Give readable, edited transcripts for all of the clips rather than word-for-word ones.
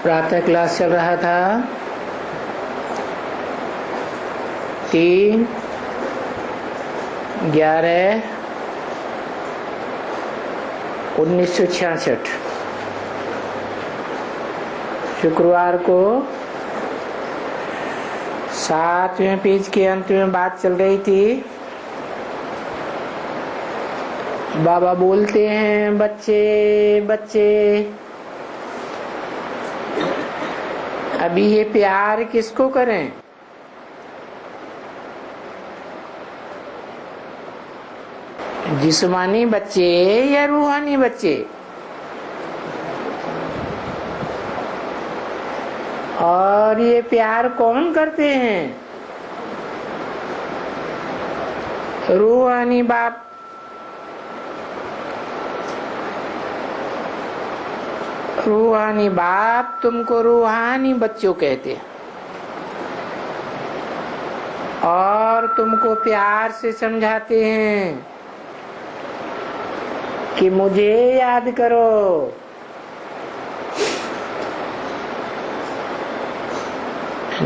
प्रातः क्लास चल रहा था 3/11/1966 शुक्रवार को 7वें पेज के अंत में बात चल रही थी। बाबा बोलते हैं, बच्चे बच्चे अभी ये प्यार किसको करें? जिस्मानी बच्चे या रूहानी बच्चे? और ये प्यार कौन करते हैं? रूहानी बाप। रूहानी बाप तुमको रूहानी बच्चों कहते हैं और तुमको प्यार से समझाते हैं कि मुझे याद करो।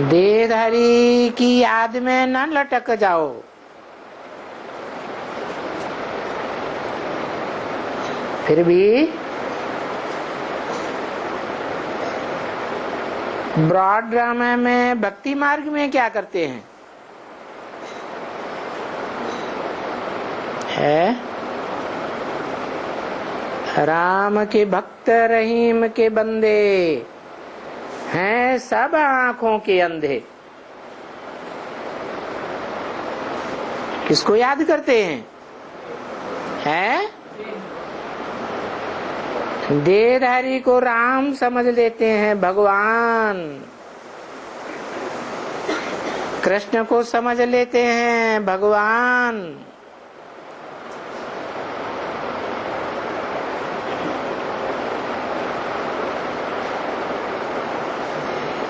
देहधारी की याद में न लटक जाओ। फिर भी ब्रॉड ड्रामा में भक्ति मार्ग में क्या करते हैं? राम के भक्त रहीम के बंदे हैं सब आंखों के अंधे। किसको याद करते हैं? देहधारी को राम समझ लेते हैं, भगवान। कृष्ण को समझ लेते हैं, भगवान।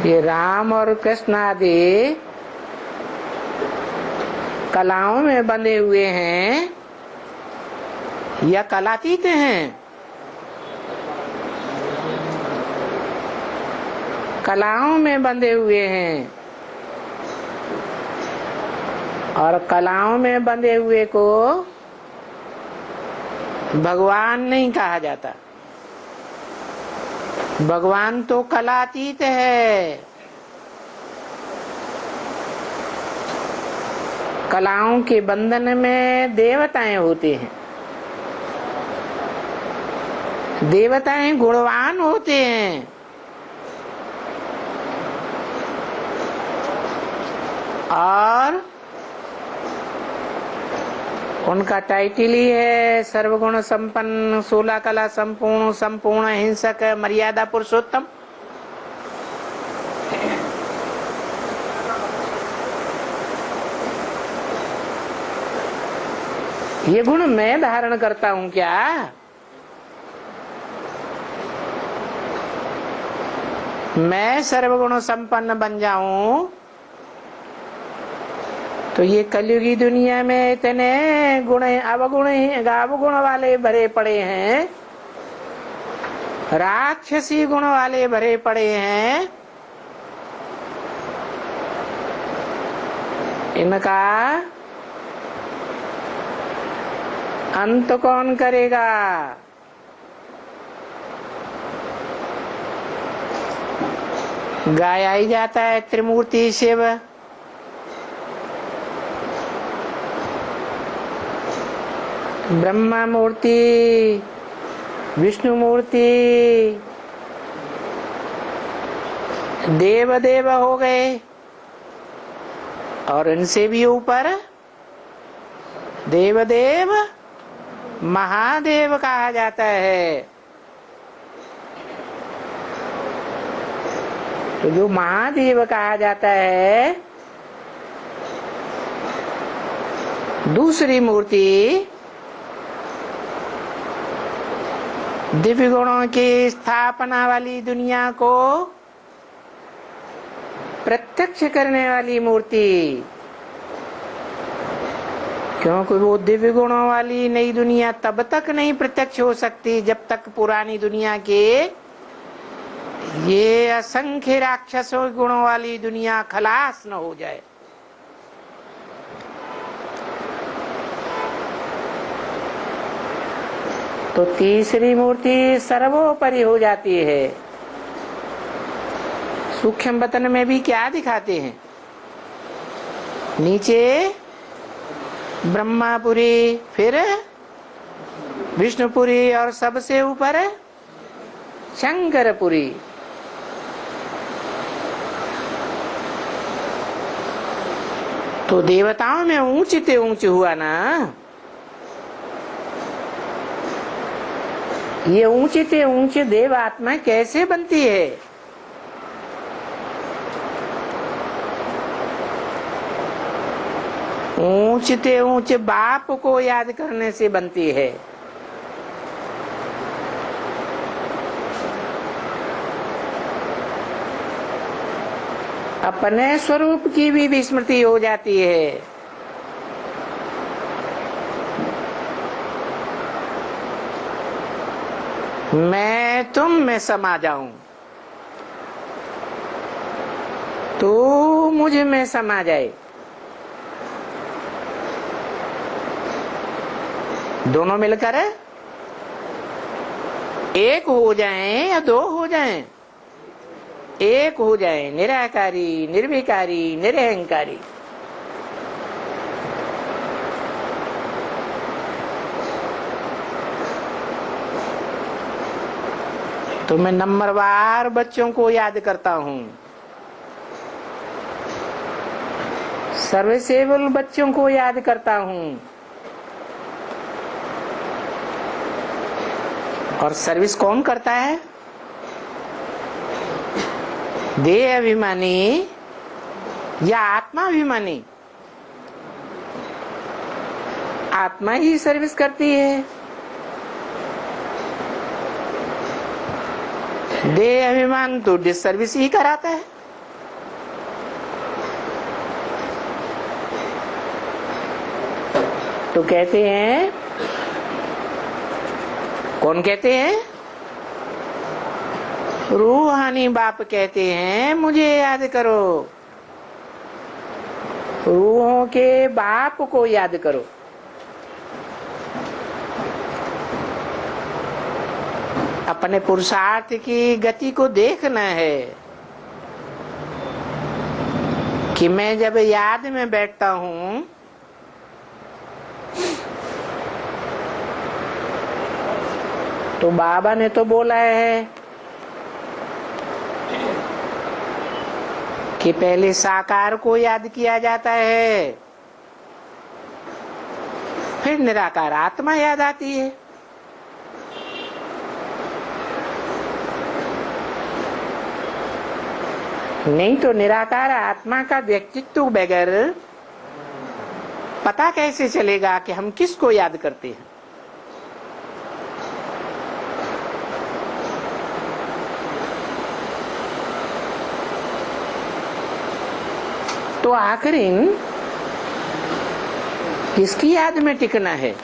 ये राम और कृष्ण आदि कलाओं में बंधे हुए हैं या कलातीत हैं? कलाओं में बंधे हुए हैं और कलाओं में बंधे हुए को भगवान नहीं कहा जाता। भगवान तो कलातीत है। कलाओं के बंधन में देवताएं होते हैं। देवताएं गुणवान होते हैं और उनका टाइटल ही है सर्वगुण संपन्न, 16 कला संपूर्ण, संपूर्ण हिंसक, मर्यादा पुरुषोत्तम। ये गुण मैं धारण करता हूं क्या? मैं सर्वगुण संपन्न बन जाऊं तो ये कलयुगी दुनिया में इतने गुण अवगुण वाले भरे पड़े हैं, राक्षसी गुण वाले भरे पड़े हैं। इनका अंत कौन करेगा? गाया ही जाता है त्रिमूर्ति शिव। ब्रह्मा मूर्ति, विष्णु मूर्ति, देव देव हो गए और इनसे भी ऊपर देवदेव महादेव कहा जाता है। तो जो महादेव कहा जाता है, दूसरी मूर्ति दिव्य गुणों की स्थापना वाली दुनिया को प्रत्यक्ष करने वाली मूर्ति। क्योंकि वो दिव्य गुणों वाली नई दुनिया तब तक नहीं प्रत्यक्ष हो सकती जब तक पुरानी दुनिया के ये असंख्य राक्षसों गुणों वाली दुनिया खलास न हो जाए। तो तीसरी मूर्ति सर्वोपरि हो जाती है। सूक्ष्म वतन में भी क्या दिखाते हैं? नीचे ब्रह्मापुरी, फिर विष्णुपुरी और सबसे ऊपर शंकरपुरी। तो देवताओं में ऊंचते ऊंच हुआ ना। ये ऊंचते ऊंचे देव आत्मा कैसे बनती है? ऊंचते ऊंचे बाप को याद करने से बनती है। अपने स्वरूप की भी विस्मृति हो जाती है। मैं तुम में समा जाऊं, तू मुझ में समा जाए। दोनों मिलकर एक हो जाएं या दो हो जाएं? एक हो जाएं, निराकारी, निर्विकारी, निरहंकारी। तो मैं नंबरवार बच्चों को याद करता हूं, सर्विसेबल बच्चों को याद करता हूं। और सर्विस कौन करता है? देह अभिमानी या आत्मा अभिमानी? आत्मा ही सर्विस करती है। देह अभिमान तो डिसर्विस ही कराता है। तो कहते हैं, कौन कहते हैं? रूहानी बाप कहते हैं मुझे याद करो। रूहों के बाप को याद करो। अपने पुरुषार्थ की गति को देखना है कि मैं जब याद में बैठता हूं तो बाबा ने तो बोला है कि पहले साकार को याद किया जाता है, फिर निराकार आत्मा याद आती है। नहीं तो निराकार आत्मा का व्यक्तित्व बगैर पता कैसे चलेगा कि हम किसको याद करते हैं? तो आखिर किसकी याद में टिकना है?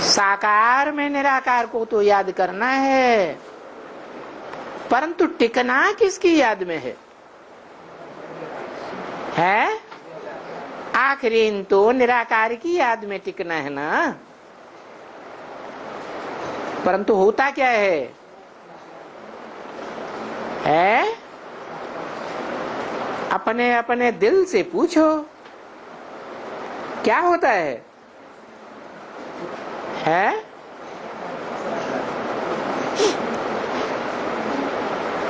साकार में निराकार को तो याद करना है, परंतु टिकना किसकी याद में है? आखिर तो निराकार की याद में टिकना है ना। परंतु होता क्या है? अपने अपने दिल से पूछो क्या होता है?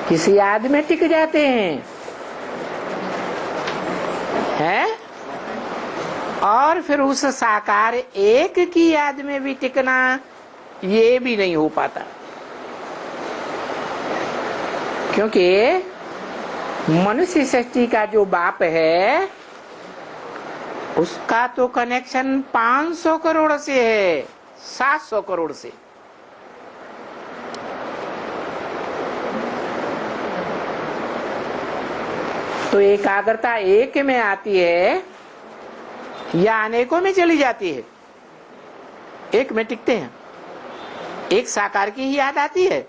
किसी याद में टिक जाते हैं, और फिर उस साकार एक की याद में भी टिकना ये भी नहीं हो पाता, क्योंकि मनुष्य सृष्टि का जो बाप है उसका तो कनेक्शन 500 करोड़ से है, 700 करोड़ से। तो एकाग्रता एक में आती है या अनेकों में चली जाती है? एक में टिकते हैं, एक साकार की ही याद आती है।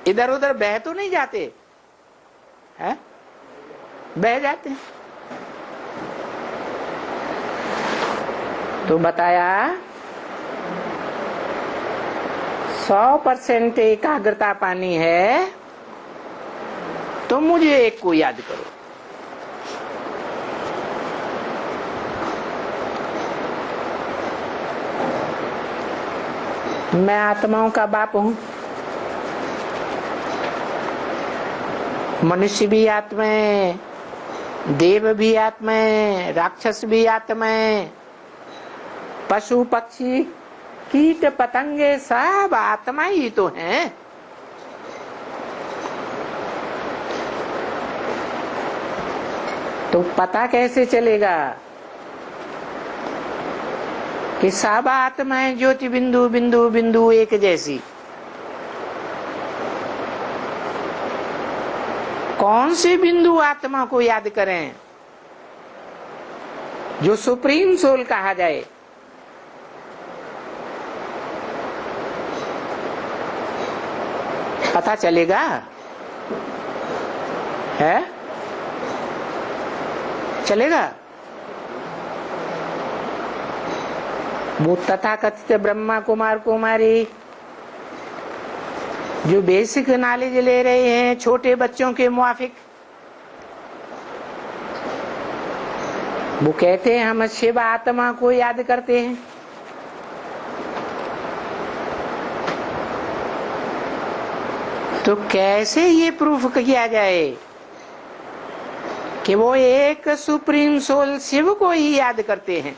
इधर उधर बह तो नहीं जाते हैं? बह जाते हैं। तो बताया 100% एकाग्रता पानी है, तो मुझे एक को याद करो। मैं आत्माओं का बाप हूं, मनुष्य भी आत्मा है, देव भी आत्मा है, राक्षस भी आत्मा है, पशु पक्षी कीट पतंगे सब आत्मा ही तो हैं। तो पता कैसे चलेगा कि सब आत्माएं ज्योति बिंदु बिंदु बिंदु एक जैसी? कौन से बिंदु आत्मा को याद करें जो सुप्रीम सोल कहा जाए? पता चलेगा है? चलेगा? वो तथाकथित ब्रह्मा कुमार कुमारी जो बेसिक नॉलेज ले रहे हैं छोटे बच्चों के मुआफिक, वो कहते हैं हम शिव आत्मा को याद करते हैं। तो कैसे ये प्रूफ किया जाए कि वो एक सुप्रीम सोल शिव को ही याद करते हैं?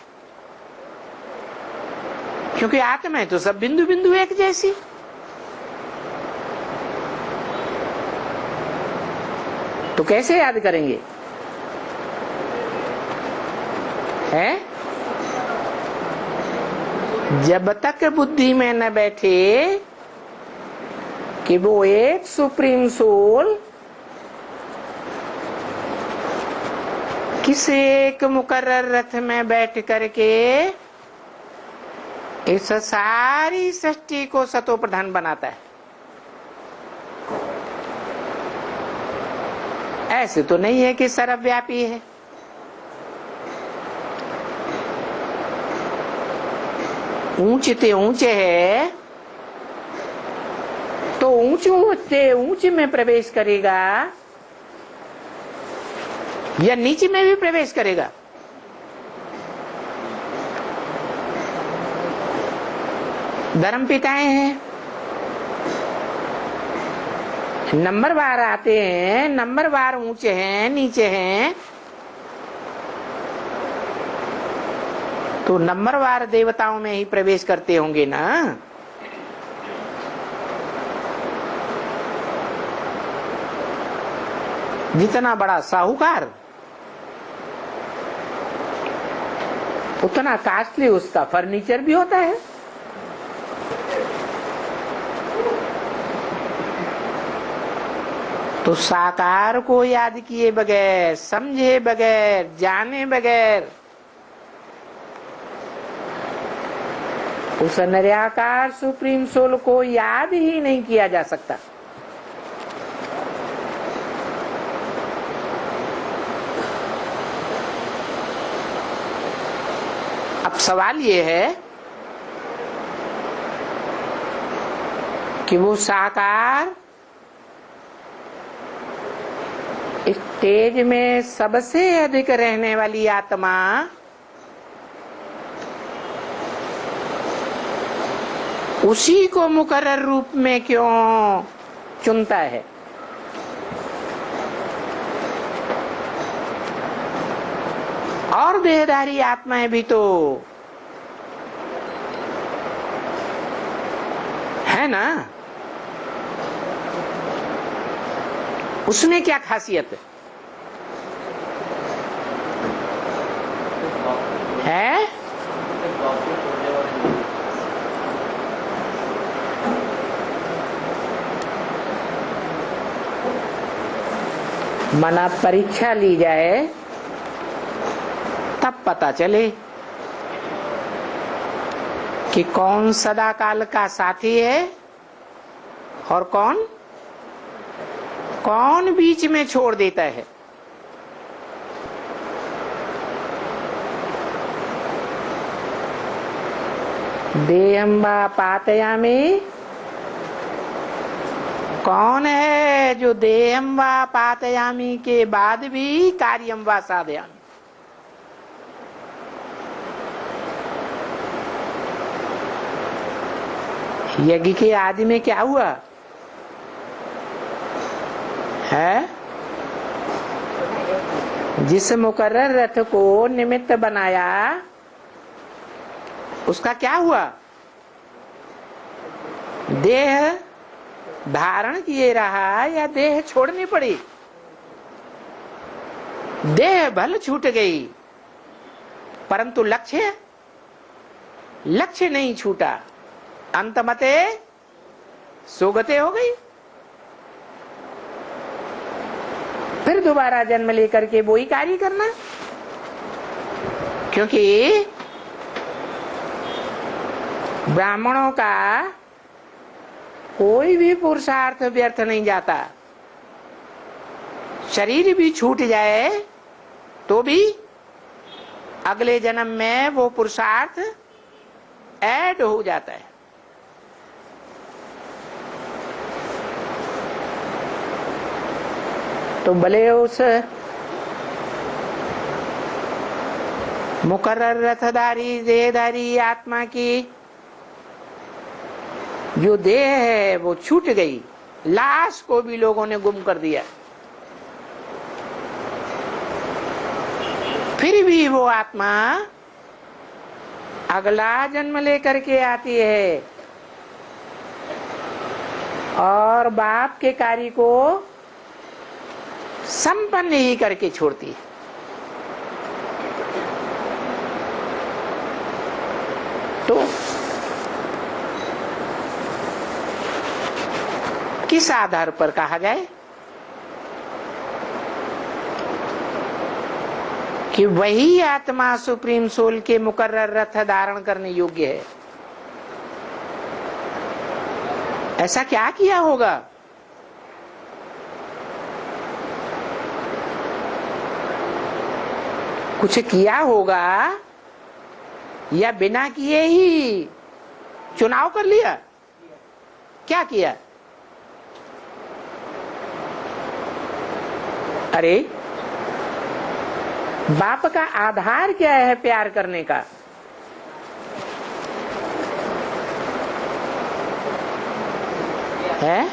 क्योंकि आत्मा है तो सब बिंदु बिंदु एक जैसी। तो कैसे याद करेंगे? है? जब तक बुद्धि में न बैठे कि वो एक सुप्रीम सोल किसी एक मुकर्रर रथ में बैठ करके इस सारी सृष्टि को सतो प्रधान बनाता है, ऐसे तो नहीं है कि सर्वव्यापी है। ऊंचे ते ऊंचे है तो ऊंचे से ऊंचे में प्रवेश करेगा या नीचे में भी प्रवेश करेगा? धर्म पिताएं हैं, नंबरवार आते हैं, नंबरवार ऊंचे हैं नीचे हैं, तो नंबरवार देवताओं में ही प्रवेश करते होंगे ना। जितना बड़ा साहूकार उतना कास्टली उसका फर्नीचर भी होता है। तो साकार को याद किए बगैर, समझे बगैर, जाने बगैर उस निराकार सुप्रीम सोल को याद ही नहीं किया जा सकता। अब सवाल ये है कि वो साकार इस तेज में सबसे अधिक रहने वाली आत्मा उसी को मुकर्रर रूप में क्यों चुनता है? और देहधारी आत्माएं भी तो है ना, उसमें क्या खासियत है? मना परीक्षा ली जाए तब पता चले कि कौन सदा काल का साथी है और कौन कौन बीच में छोड़ देता है? देहं वा पातयामि, कौन है जो देहं वा पातयामि के बाद भी कार्यं वा साधयामि? यज्ञ के आदि में क्या हुआ है? जिस मुकर्रर रथ को निमित्त बनाया उसका क्या हुआ? देह धारण किए रहा या देह छोड़नी पड़ी? देह भल छूट गई परंतु लक्ष्य नहीं छूटा। अंतमते सुगते हो गई। फिर दोबारा जन्म लेकर के वही कार्य करना, क्योंकि ब्राह्मणों का कोई भी पुरुषार्थ व्यर्थ नहीं जाता। शरीर भी छूट जाए तो भी अगले जन्म में वो पुरुषार्थ ऐड हो जाता है। तो भले उस मुकर्रर रथधारी देहधारी आत्मा की जो देह है वो छूट गई, लाश को भी लोगों ने गुम कर दिया, फिर भी वो आत्मा अगला जन्म लेकर के आती है और बाप के कार्य को संपन्न ही करके छोड़ती है। तो किस आधार पर कहा जाए कि वही आत्मा सुप्रीम सोल के मुकर्रर रथ धारण करने योग्य है? ऐसा क्या किया होगा? कुछ किया होगा या बिना किए ही चुनाव कर लिया? क्या किया? अरे बाप का आधार क्या है प्यार करने का? है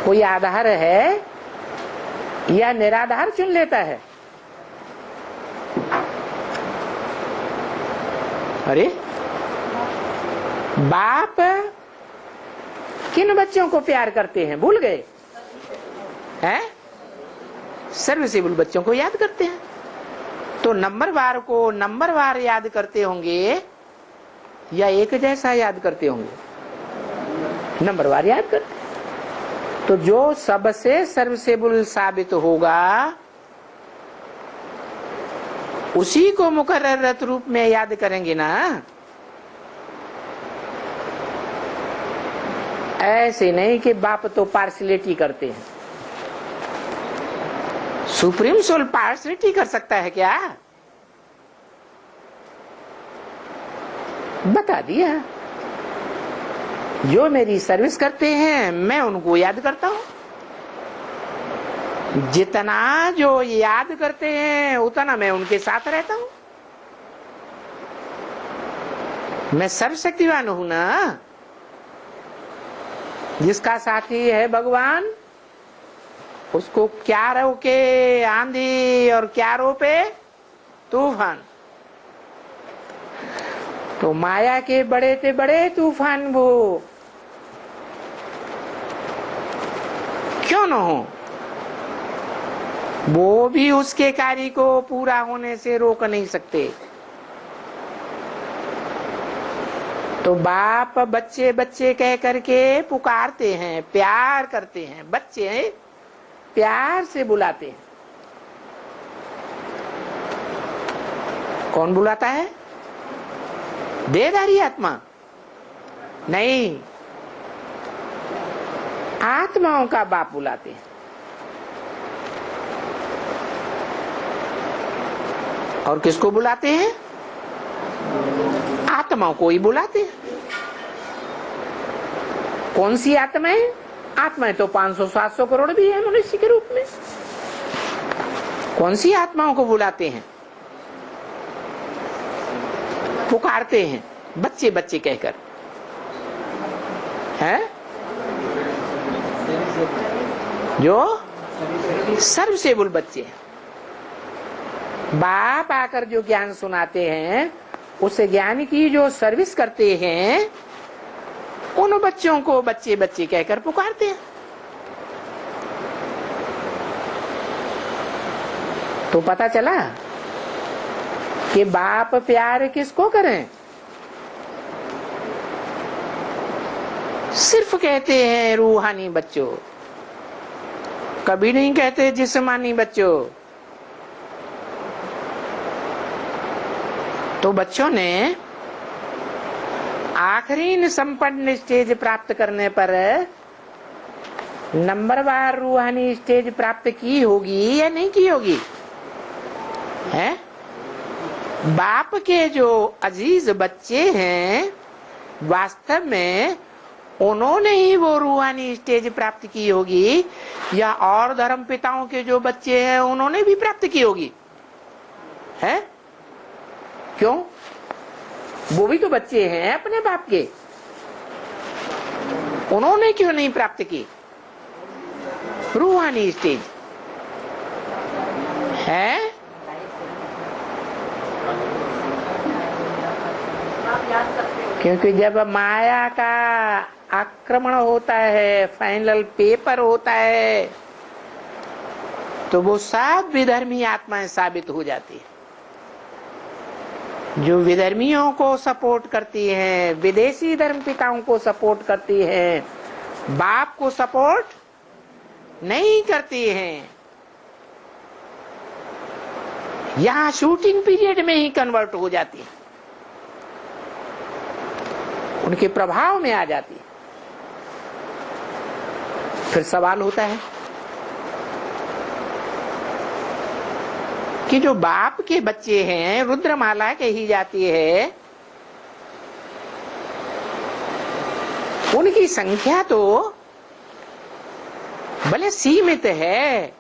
कोई आधार है या निराधार चुन लेता है? अरे बाप किन बच्चों को प्यार करते हैं भूल गए हैं? सर्विसेबल बच्चों को याद करते हैं। तो नंबरवार को नंबरवार याद करते होंगे या एक जैसा याद करते होंगे? नंबरवार याद करते हैं। तो जो सबसे सर्विसेबल साबित होगा उसी को मुकर्रर रूप में याद करेंगे ना। ऐसे नहीं कि बाप तो पार्शलिटी करते हैं। सुप्रीम सोल पार्शलिटी कर सकता है क्या? बता दिया, जो मेरी सर्विस करते हैं मैं उनको याद करता हूं। जितना जो याद करते हैं उतना मैं उनके साथ रहता हूं। मैं सर्वशक्तिवान हूं ना। जिसका साथी है भगवान उसको क्या रोके आंधी और क्या रोपे तूफान। तो माया के बड़े से बड़े तूफान वो क्यों न हो, वो भी उसके कार्य को पूरा होने से रोक नहीं सकते। तो बाप बच्चे बच्चे कह करके पुकारते हैं, प्यार करते हैं, बच्चे प्यार से बुलाते हैं। कौन बुलाता है? देहधारी आत्मा नहीं, आत्माओं का बाप बुलाते हैं। और किसको बुलाते हैं? आत्माओं को ही बुलाते हैं। कौन सी आत्माएं? आत्माएं तो 500-700 करोड़ भी है मनुष्य के रूप में। कौन सी आत्माओं को बुलाते हैं? पुकारते हैं बच्चे बच्चे कहकर, है जो सर्वसेबुल बच्चे हैं। बाप आकर जो ज्ञान सुनाते हैं, उस ज्ञान की जो सर्विस करते हैं, उन बच्चों को बच्चे बच्चे कहकर पुकारते हैं। तो पता चला कि बाप प्यार किसको करें? सिर्फ कहते हैं रूहानी बच्चों, कभी नहीं कहते जिस्मानी बच्चों। तो बच्चों ने आखिरी संपन्न स्टेज प्राप्त करने पर नंबरवार रूहानी स्टेज प्राप्त की होगी या नहीं की होगी? है? बाप के जो अजीज बच्चे हैं, वास्तव में उन्होंने ही वो रूहानी स्टेज प्राप्त की होगी, या और धर्म पिताओं के जो बच्चे हैं उन्होंने भी प्राप्त की होगी? है? क्यों? वो भी तो बच्चे हैं अपने बाप के, उन्होंने क्यों नहीं प्राप्त की रूहानी स्टेज? है? क्योंकि जब माया का आक्रमण होता है, फाइनल पेपर होता है, तो वो सब विधर्मी आत्माएं साबित हो जाती है। जो विधर्मियों को सपोर्ट करती हैं, विदेशी धर्म पिताओं को सपोर्ट करती हैं, बाप को सपोर्ट नहीं करती हैं, यहां शूटिंग पीरियड में ही कन्वर्ट हो जाती है, उनके प्रभाव में आ जाती है। फिर सवाल होता है कि जो बाप के बच्चे हैं, रुद्रमाला कही जाती है, उनकी संख्या तो भले सीमित है,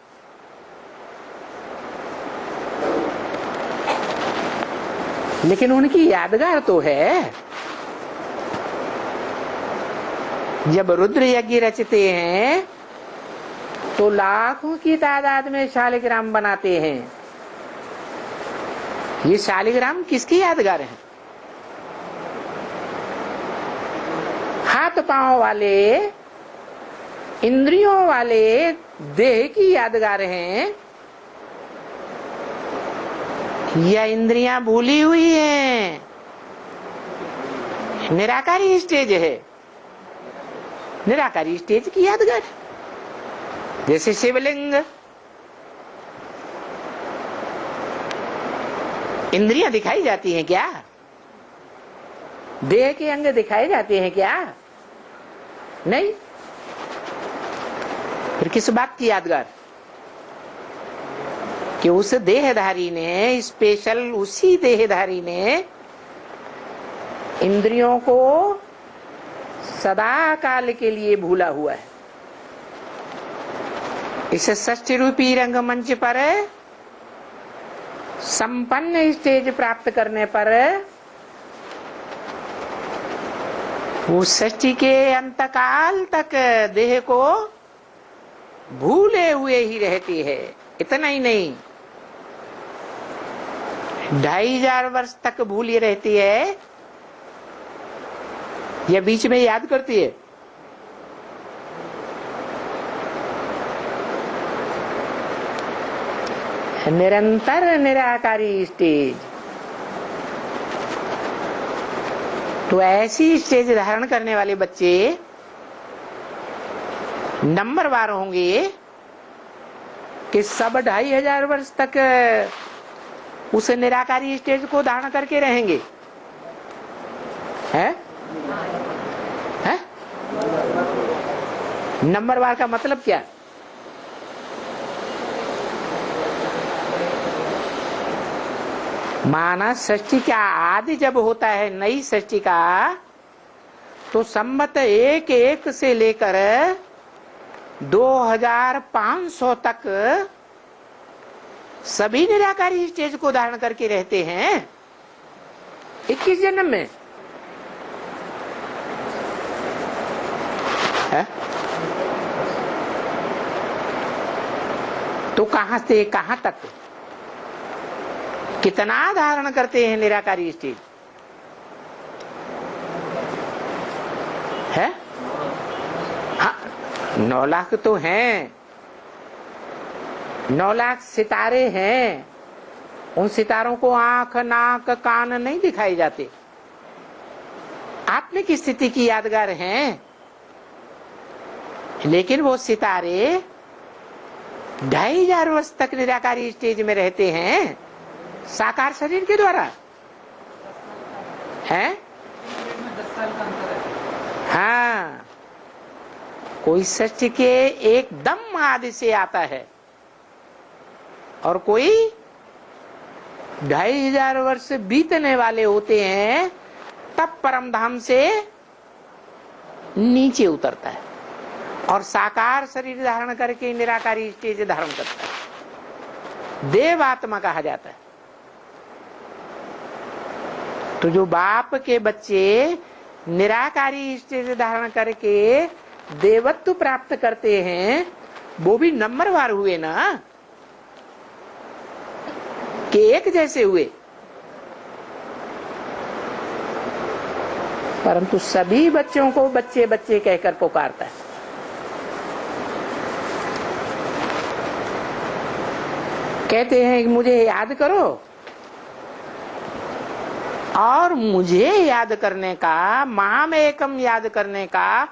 लेकिन उनकी यादगार तो है। जब रुद्र यज्ञ रचते हैं तो लाखों की तादाद में शालिग्राम बनाते हैं। ये शालिग्राम किसकी यादगार है? हाथ पांव वाले, इंद्रियों वाले देह की यादगार हैं, या इंद्रियां भूली हुई हैं? निराकारी स्टेज है, निराकारी स्टेज की यादगार। जैसे शिवलिंग, इंद्रियां दिखाई जाती हैं क्या? देह के अंग दिखाए जाते हैं क्या? नहीं। फिर किस बात की यादगार? कि उस देहधारी ने, स्पेशल उसी देहधारी ने इंद्रियों को सदा काल के लिए भूला हुआ है। इस षष्ठी रूपी रंगमंच पर संपन्न स्टेज प्राप्त करने पर वो षष्ठी के अंतकाल तक देह को भूले हुए ही रहती है। इतना ही नहीं, 2500 वर्ष तक भूली रहती है, या बीच में याद करती है? निरंतर निराकारी स्टेज। तो ऐसी स्टेज धारण करने वाले बच्चे नंबरवार होंगे कि सब 2500 वर्ष तक उस निराकारी स्टेज को धारण करके रहेंगे। है? है? नंबरवार का मतलब क्या? माना सृष्टि का आदि जब होता है नई सृष्टि का, तो संवत एक से लेकर 2500 तक सभी निराकारी स्टेज को धारण करके रहते हैं 21 जन्म में है? तो कहां से कहां तक कितना धारण करते हैं निराकारी स्टेज है? हाँ, 9 लाख तो हैं। 9 लाख सितारे हैं। उन सितारों को आंख नाक कान नहीं दिखाई जाते, आत्मिक स्थिति की यादगार हैं। लेकिन वो सितारे 2500 वर्ष तक निराकारी स्टेज में रहते हैं साकार शरीर के द्वारा है। हाँ, कोई सृष्टि के एकदम आदि से आता है और कोई 2500 वर्ष बीतने वाले होते हैं, तब परम धाम से नीचे उतरता है और साकार शरीर धारण करके निराकारी स्टेज धारण करता है। देव आत्मा कहा जाता है। तो जो बाप के बच्चे निराकारी स्टेज धारण करके देवत्व प्राप्त करते हैं, वो भी नंबरवार हुए ना, कि एक जैसे हुए। परंतु सभी बच्चों को बच्चे बच्चे कहकर पुकारता है। कहते हैं कि मुझे याद करो, और मुझे याद करने का, माम एकम याद करने का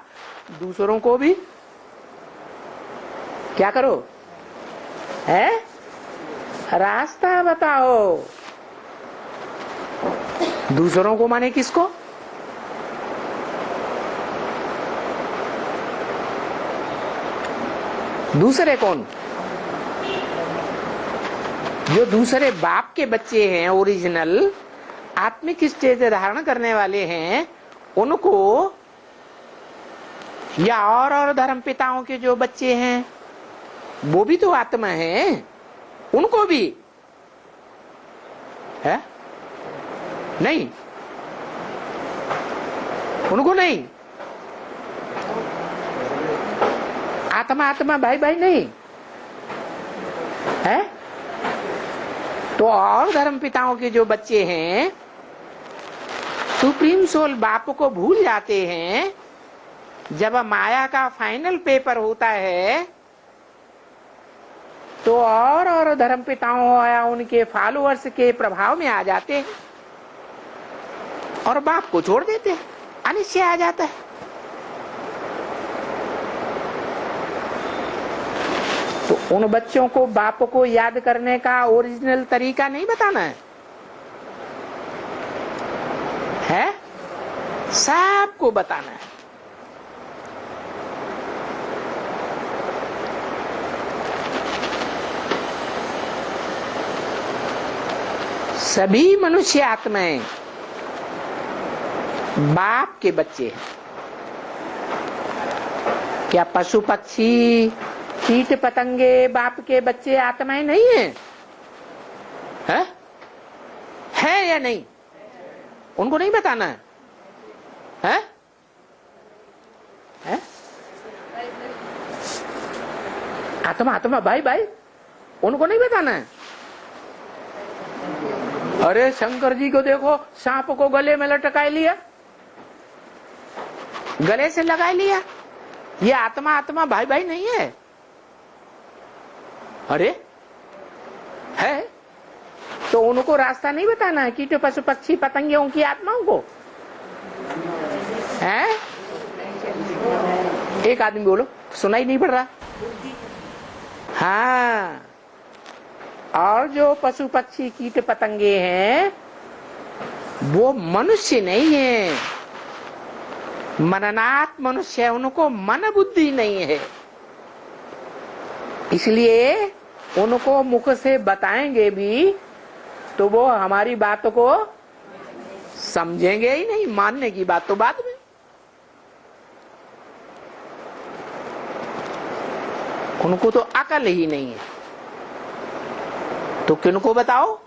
दूसरों को भी क्या करो है? रास्ता बताओ। दूसरों को माने किसको? दूसरे कौन? जो दूसरे बाप के बच्चे हैं, ओरिजिनल आत्मिक स्टेज धारण करने वाले हैं, उनको, या और धर्म पिताओं के जो बच्चे हैं वो भी तो आत्मा हैं, उनको भी है? नहीं, उनको नहीं। आत्मा आत्मा भाई भाई नहीं है। तो और धर्म पिताओं के जो बच्चे हैं सुप्रीम सोल बाप को भूल जाते हैं। जब माया का फाइनल पेपर होता है तो और धर्म पिताओं या उनके फॉलोअर्स के प्रभाव में आ जाते हैं और बाप को छोड़ देते हैं, अनिश्चय आ जाता है। तो उन बच्चों को बाप को याद करने का ओरिजिनल तरीका नहीं बताना है, सबको बताना है। सभी मनुष्य आत्माएं बाप के बच्चे हैं। क्या पशु पक्षी कीट पतंगे बाप के बच्चे आत्माएं नहीं है? है या नहीं? उनको नहीं बताना है? आत्मा आत्मा भाई भाई, उनको नहीं बताना है। अरे शंकर जी को देखो, सांप को गले में लटका लिया, गले से लगा लिया, ये आत्मा आत्मा भाई भाई नहीं है। अरे है तो उनको रास्ता नहीं बताना है कीट पशु पक्षी पतंगियों की आत्माओं को है? एक आदमी बोलो, सुनाई नहीं पड़ रहा। हाँ, और जो पशु पक्षी कीट पतंगे हैं वो मनुष्य नहीं है, मननात् मनुष्य, उनको मन बुद्धि नहीं है, इसलिए उनको मुख से बताएंगे भी तो वो हमारी बात को समझेंगे ही नहीं, मानने की बात तो बाद में। उनको तो अकल ही नहीं है, तो किनको बताओ?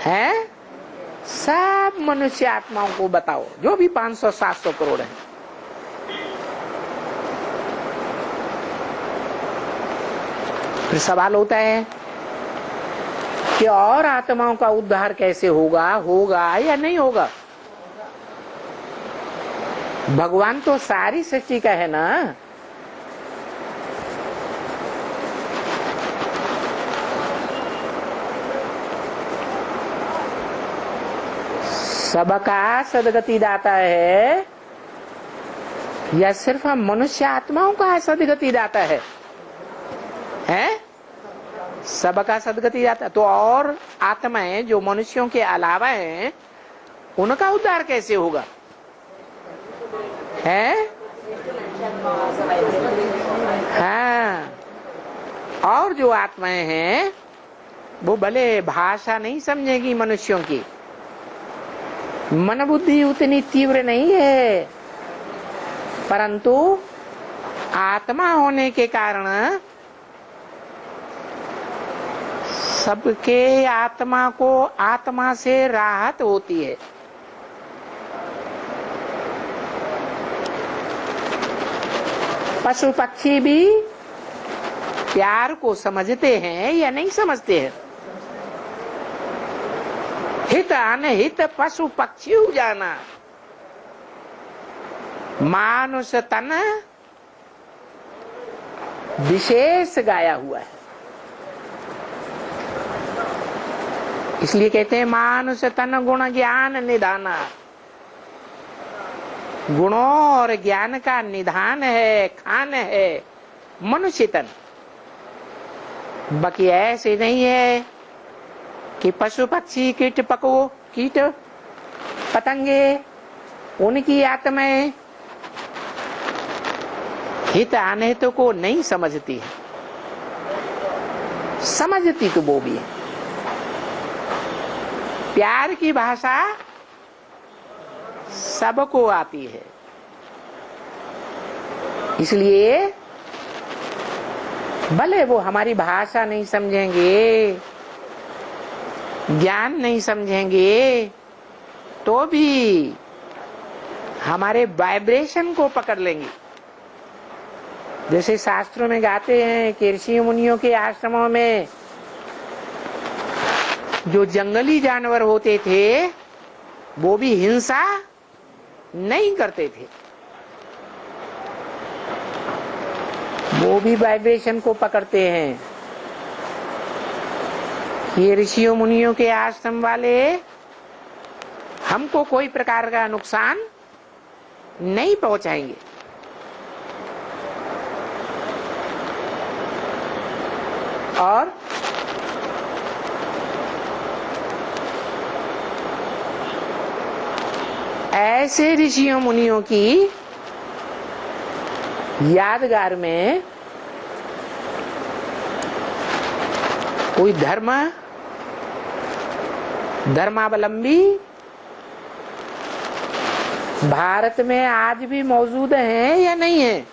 हैं? सब मनुष्य आत्माओं को बताओ, जो भी 500-700 करोड़ है। फिर सवाल होता है कि और आत्माओं का उद्धार कैसे होगा, होगा या नहीं होगा? भगवान तो सारी सृष्टि का है ना। सबका सदगति दाता है या सिर्फ हम मनुष्य आत्माओं का सदगति दाता है? हैं? सबका सदगति दाता। तो और आत्माएं जो मनुष्यों के अलावा हैं, उनका उद्धार कैसे होगा? हैं? हाँ, और जो आत्माएं हैं वो भले भाषा नहीं समझेगी मनुष्यों की, मन बुद्धि उतनी तीव्र नहीं है, परंतु आत्मा होने के कारण सबके आत्मा को आत्मा से राहत होती है। पशु पक्षी भी प्यार को समझते हैं या नहीं समझते हैं? हित अनहित पशु पक्षी जाना, मानुष तन विशेष गाया हुआ है। इसलिए कहते हैं मानुष तन गुण ज्ञान निधाना। गुणों और ज्ञान का निधान है, खान है मनुष्य तन। बाकी ऐसे नहीं है कि पशु पक्षी कीट पतंगे उनकी आत्माएं हित अनहित को नहीं समझती है, समझती तो वो भी है। प्यार की भाषा सबको आती है, इसलिए भले वो हमारी भाषा नहीं समझेंगे, ज्ञान नहीं समझेंगे, तो भी हमारे वाइब्रेशन को पकड़ लेंगे। जैसे शास्त्रों में गाते हैं कि ऋषि मुनियों के आश्रमों में जो जंगली जानवर होते थे वो भी हिंसा नहीं करते थे, वो भी वाइब्रेशन को पकड़ते हैं। ये ऋषियों मुनियों के आश्रम वाले हमको कोई प्रकार का नुकसान नहीं पहुंचाएंगे। और ऐसे ऋषियों मुनियों की यादगार में कोई धर्मावलंबी भारत में आज भी मौजूद हैं या नहीं है?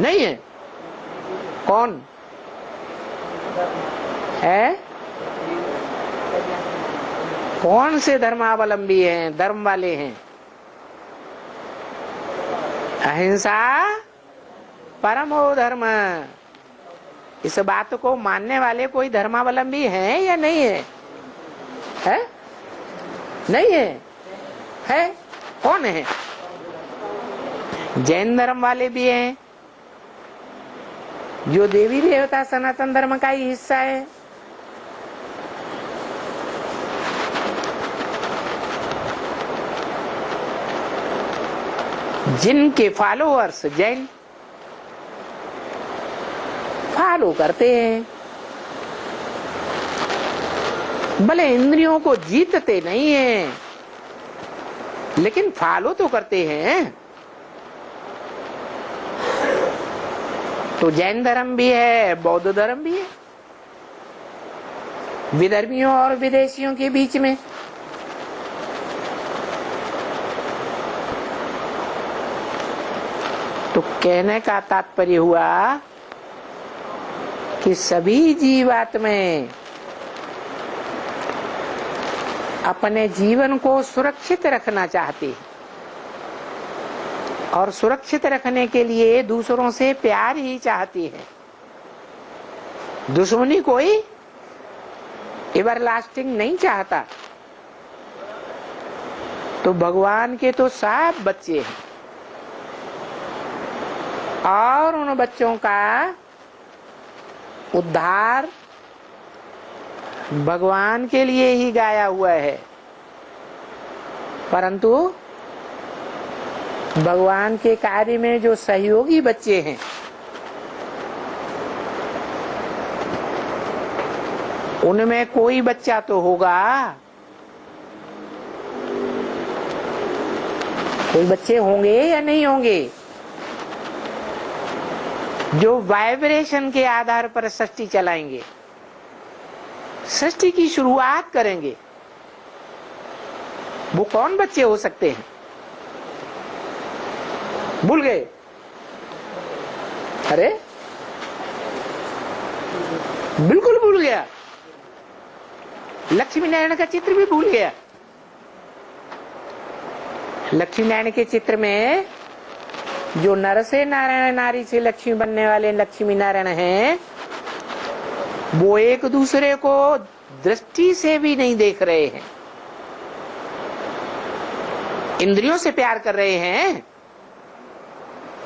नहीं है। कौन है? कौन से धर्मावलंबी हैं, धर्म वाले हैं? अहिंसा परमो धर्म। इस बात को मानने वाले कोई धर्मावलंबी हैं या नहीं है? है? नहीं है? है? कौन है? जैन धर्म वाले भी हैं, जो देवी देवता सनातन धर्म का ही हिस्सा है। जिनके फॉलोअर्स जैन फॉलो करते हैं, भले इंद्रियों को जीतते नहीं हैं, लेकिन फॉलो तो करते हैं। तो जैन धर्म भी है, बौद्ध धर्म भी है, विधर्मियों और विदेशियों के बीच में। तो कहने का तात्पर्य हुआ कि सभी जीवात्माएं अपने जीवन को सुरक्षित रखना चाहते हैं और सुरक्षित रखने के लिए दूसरों से प्यार ही चाहती है। दुश्मनी कोई एवरलास्टिंग नहीं चाहता। तो भगवान के तो सब बच्चे हैं और उन बच्चों का उद्धार भगवान के लिए ही गाया हुआ है, परंतु भगवान के कार्य में जो सहयोगी बच्चे हैं उनमें कोई बच्चा तो होगा, कोई बच्चे होंगे या नहीं होंगे जो वाइब्रेशन के आधार पर सृष्टि चलाएंगे, सृष्टि की शुरुआत करेंगे। वो कौन बच्चे हो सकते हैं? भूल गए? अरे बिल्कुल भूल गया। लक्ष्मी नारायण का चित्र भी भूल गया। लक्ष्मी नारायण के चित्र में जो नर से नारायण, नारी से लक्ष्मी बनने वाले लक्ष्मी नारायण हैं, वो एक दूसरे को दृष्टि से भी नहीं देख रहे हैं, इंद्रियों से प्यार कर रहे हैं।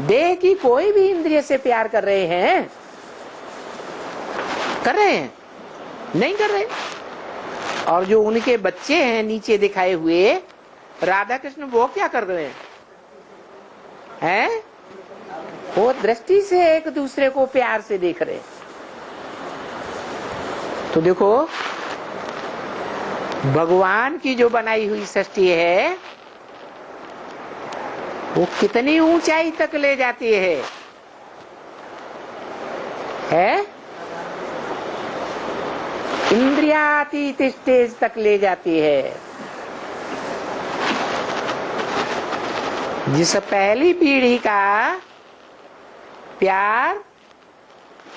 देह की कोई भी इंद्रिय से प्यार कर रहे हैं? कर रहे हैं? नहीं कर रहे। और जो उनके बच्चे हैं नीचे दिखाए हुए राधा कृष्ण, वो क्या कर रहे हैं? वो दृष्टि से एक दूसरे को प्यार से देख रहे हैं। तो देखो भगवान की जो बनाई हुई सृष्टि है वो कितनी ऊंचाई तक ले जाती है? इंद्रियातीत स्टेज तक ले जाती है। जिस पहली पीढ़ी का प्यार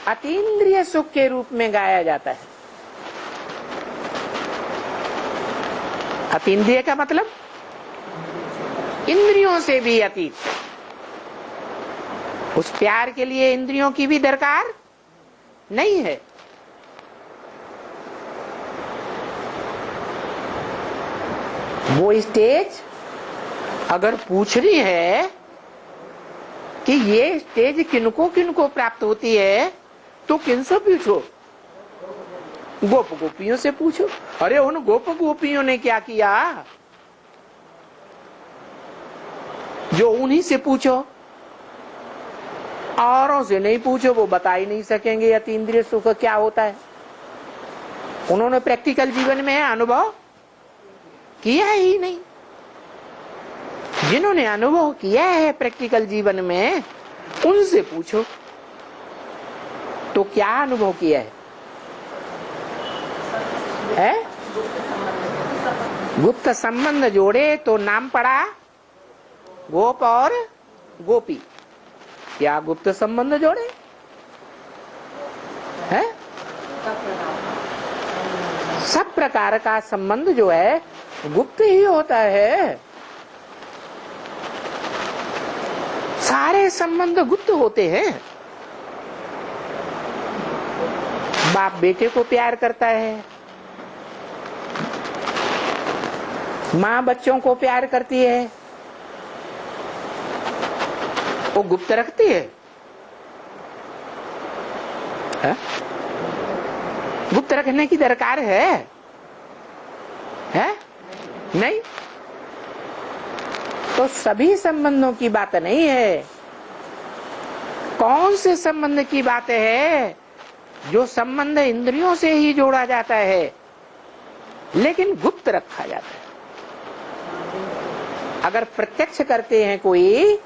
अतीन्द्रिय सुख के रूप में गाया जाता है। अतीन्द्रिय का मतलब इंद्रियों से भी अतीत। उस प्यार के लिए इंद्रियों की भी दरकार नहीं है। वो स्टेज अगर पूछ रही है कि ये स्टेज किनको किनको प्राप्त होती है, तो किनसे पूछो? गोप गोपियों से पूछो। अरे उन गोप गोपियों ने क्या किया, जो उन्हीं से पूछो। औरों से नहीं पूछो, वो बता ही नहीं सकेंगे अतीन्द्रिय सुख क्या होता है। उन्होंने प्रैक्टिकल जीवन में अनुभव किया ही नहीं। जिन्होंने अनुभव किया है प्रैक्टिकल जीवन में, उनसे पूछो तो क्या अनुभव किया है? गुप्त संबंध जोड़े तो नाम पड़ा गोप और गोपी। क्या गुप्त संबंध जोड़े है? सब प्रकार का संबंध जो है गुप्त ही होता है। सारे संबंध गुप्त होते हैं। बाप बेटे को प्यार करता है, माँ बच्चों को प्यार करती है, वो गुप्त रखती है? गुप्त रखने की दरकार है? नहीं। तो सभी संबंधों की बात नहीं है। कौन से संबंध की बात है? जो संबंध इंद्रियों से ही जोड़ा जाता है लेकिन गुप्त रखा जाता है। अगर प्रत्यक्ष करते हैं कोई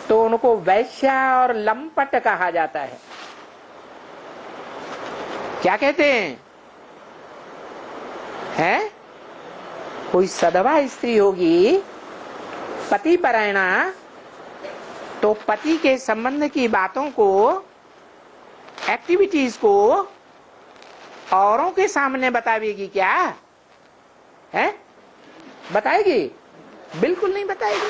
तो उनको वैश्या और लंपट कहा जाता है। क्या कहते हैं? कोई सधवा स्त्री होगी, पति परायणा, तो पति के संबंध की बातों को, एक्टिविटीज को औरों के सामने बतावेगी क्या? है? बताएगी? बिल्कुल नहीं बताएगी।